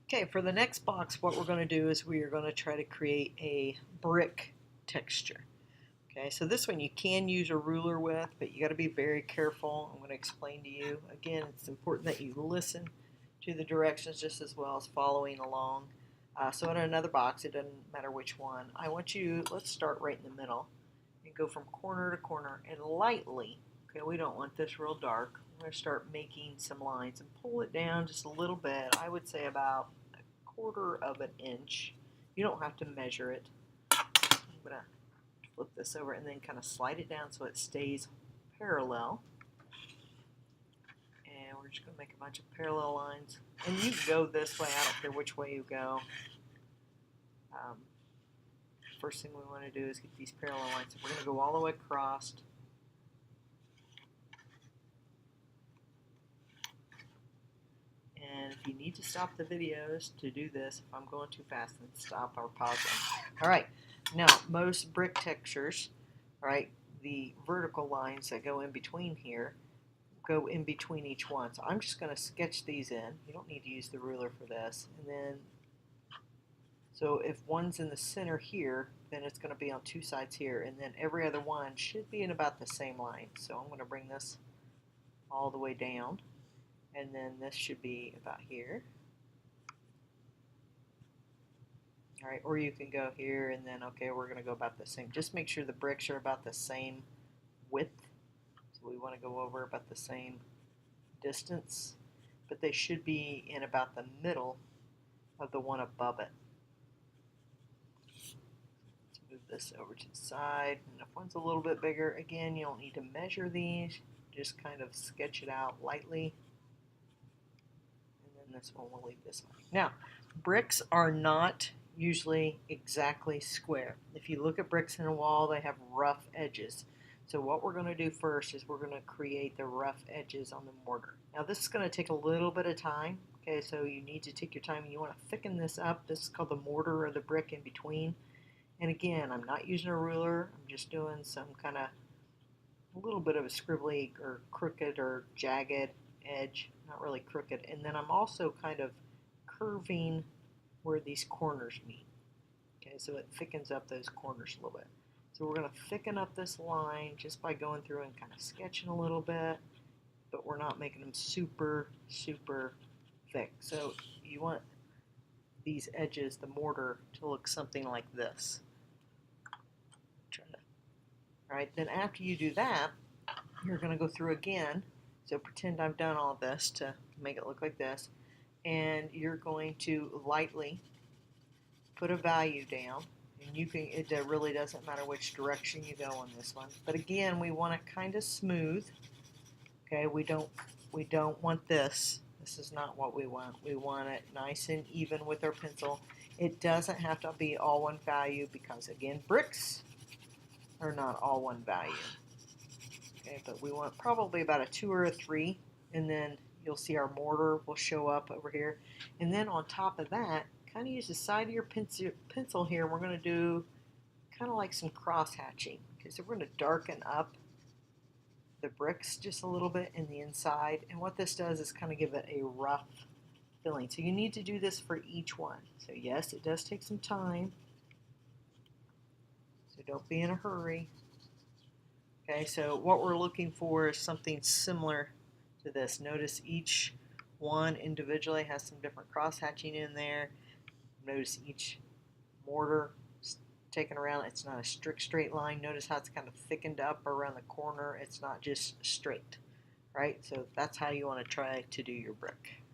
Okay, for the next box, what we're going to do is we are going to try to create a brick texture. Okay, so this one you can use a ruler with, but you got to be very careful. I'm going to explain to you. Again, it's important that you listen to the directions just as well as following along. So in another box, it doesn't matter which one. I want you, let's start right in the middle and go from corner to corner and lightly, okay, we don't want this real dark. We're going to start making some lines and pull it down just a little bit. I would say about a quarter of an inch. You don't have to measure it. I'm going to flip this over and then kind of slide it down so it stays parallel. And we're just going to make a bunch of parallel lines. And you can go this way. I don't care which way you go. First thing we want to do is get these parallel lines. So we're going to go all the way across. And if you need to stop the videos to do this, if I'm going too fast, then stop or pause them. All right. Now, most brick textures, right, the vertical lines that go in between here go in between each one. So I'm just going to sketch these in. You don't need to use the ruler for this. And then, so if one's in the center here, then it's going to be on two sides here. And then every other one should be in about the same line. So I'm going to bring this all the way down. And then this should be about here. All right, or you can go here and then, okay, we're going to go about the same. Just make sure the bricks are about the same width. So we want to go over about the same distance, but they should be in about the middle of the one above it. Let's move this over to the side. And if one's a little bit bigger, again, you don't need to measure these. Just kind of sketch it out lightly. This one, we'll leave this one. Now, bricks are not usually exactly square. If you look at bricks in a wall, they have rough edges. So what we're going to do first is we're going to create the rough edges on the mortar. Now this is going to take a little bit of time. Okay, so you need to take your time and you want to thicken this up. This is called the mortar or the brick in between. And again, I'm not using a ruler. I'm just doing some kind of a little bit of a scribbly or crooked or jagged edge, not really crooked. And then I'm also kind of curving where these corners meet. Okay, so it thickens up those corners a little bit. So we're going to thicken up this line just by going through and kind of sketching a little bit, but we're not making them super, super thick. So you want these edges, the mortar, to look something like this. All right, then after you do that, you're going to go through again. So pretend I've done all this to make it look like this. And you're going to lightly put a value down. And you can, it really doesn't matter which direction you go on this one. But again, we want it kind of smooth. Okay, we don't want this. This is not what we want. We want it nice and even with our pencil. It doesn't have to be all one value because again, bricks are not all one value. Okay, but we want probably about a 2 or a 3, and then you'll see our mortar will show up over here. And then on top of that, kind of use the side of your pencil here. We're going to do kind of like some cross hatching. Okay, so we're going to darken up the bricks just a little bit in the inside. And what this does is kind of give it a rough feeling. So you need to do this for each one. So yes, it does take some time. So don't be in a hurry. Okay, so what we're looking for is something similar to this. Notice each one individually has some different cross-hatching in there. Notice each mortar taken around. It's not a strict straight line. Notice how it's kind of thickened up around the corner. It's not just straight, right? So that's how you want to try to do your brick.